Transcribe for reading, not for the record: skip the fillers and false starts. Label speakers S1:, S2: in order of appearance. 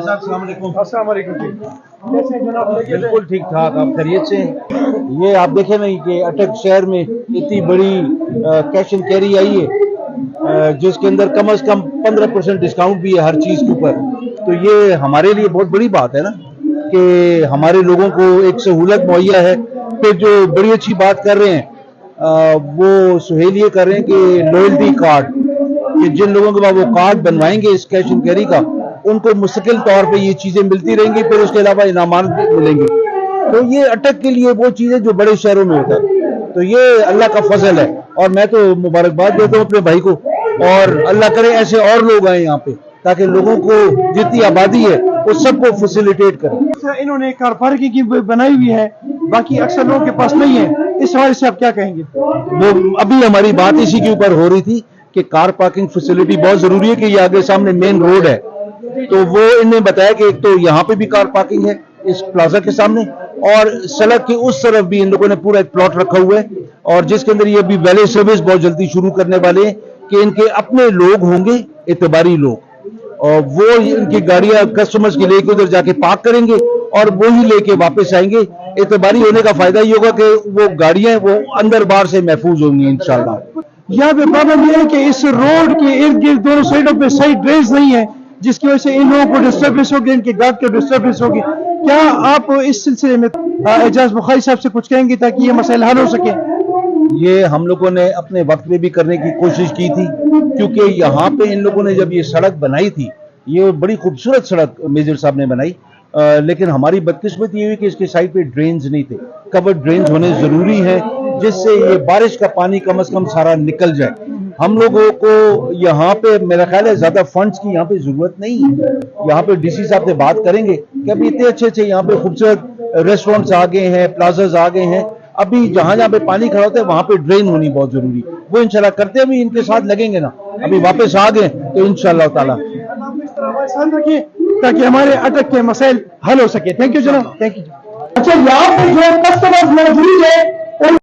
S1: अस्सलाम वालेकुम। कैसे जनाब?
S2: बिल्कुल ठीक ठाक, आप खैरियत से हैं? ये आप देखें नहीं कि अटक शहर में इतनी बड़ी कैश एंड कैरी आई है, जिसके अंदर कम से कम 15% डिस्काउंट भी है हर चीज़ के ऊपर। तो ये हमारे लिए बहुत बड़ी बात है ना कि हमारे लोगों को एक सहूलत मुहैया है। फिर जो बड़ी अच्छी बात कर रहे हैं वो सुहेल ये कर रहे हैं कि लॉयल्टी कार्ड, कि जिन लोगों के बाद वो कार्ड बनवाएंगे इस कैश एंड कैरी का, उनको मुस्तकिल तौर पे ये चीज़ें मिलती रहेंगी, फिर उसके अलावा इनामात भी मिलेंगे। तो ये अटक के लिए वो चीज़ें जो बड़े शहरों में होता है, तो ये अल्लाह का फजल है। और मैं तो मुबारकबाद देता हूँ अपने भाई को, और अल्लाह करे ऐसे और लोग आए यहाँ पे ताकि लोगों को जितनी आबादी है वो सबको फैसिलिटेट करें।
S1: इन्होंने कार पार्किंग की बनाई हुई है, बाकी अक्सर लोगों के पास नहीं है, इस हवाले से आप क्या कहेंगे?
S2: वो अभी हमारी बात इसी के ऊपर हो रही थी कि कार पार्किंग फैसिलिटी बहुत जरूरी है, कि ये आगे सामने मेन रोड है। तो वो इन्हें बताया कि एक तो यहाँ पे भी कार पार्किंग है इस प्लाजा के सामने, और सड़क के उस तरफ भी इन लोगों ने पूरा एक प्लॉट रखा हुआ है, और जिसके अंदर ये भी वैले सर्विस बहुत जल्दी शुरू करने वाले हैं कि इनके अपने लोग होंगे, एतबारी लोग, और वो इनकी गाड़ियां कस्टमर्स के लेके उधर जाके पार्क करेंगे और वो ही लेके वापस आएंगे। एतबारी होने का फायदा ये होगा कि वो गाड़ियां वो अंदर बाहर से महफूज होंगी इंशाल्लाह।
S1: यहाँ पे प्रॉब्लम ये है कि इस रोड के इर्द गिर्द दोनों साइडों पे सही ड्रेनेज नहीं है, जिसकी वजह से इन लोगों को डिस्टर्बेंस होगी, इनके गार्ड को डिस्टर्बेंस होगी। क्या आप इस सिलसिले में एजाज बुखारी साहब से कुछ कहेंगे ताकि ये मसला हल हो सके?
S2: ये हम लोगों ने अपने वक्त में भी करने की कोशिश की थी, क्योंकि यहाँ पे इन लोगों ने जब ये सड़क बनाई थी, ये बड़ी खूबसूरत सड़क मेजर साहब ने बनाई, लेकिन हमारी बदकिस्मती ये हुई कि इसके साइड पे ड्रेन्स नहीं थे। कवर्ड ड्रेन्स होने जरूरी है, जिससे ये बारिश का पानी कम से कम सारा निकल जाए। हम लोगों को यहाँ पे मेरा ख्याल है ज्यादा फंड्स की यहाँ पे जरूरत नहीं है। यहाँ पे डीसी साहब से बात करेंगे कि अभी इतने अच्छे अच्छे यहाँ पे खूबसूरत रेस्टोरेंट्स आ गए हैं, प्लाजाज आ गए हैं, अभी जहां जहां पे पानी खड़ा होता है वहां पे ड्रेन होनी बहुत जरूरी। वो इंशाल्लाह करते हुए इनके साथ लगेंगे ना, अभी वापस आ गए तो इंशाल्लाह ताला
S1: रखिए ताकि हमारे अटक के मसाइल हल हो सके। थैंक यू जनाब, थैंक यू। अच्छा, यहाँ पे जो कस्टमर्स मौजूद है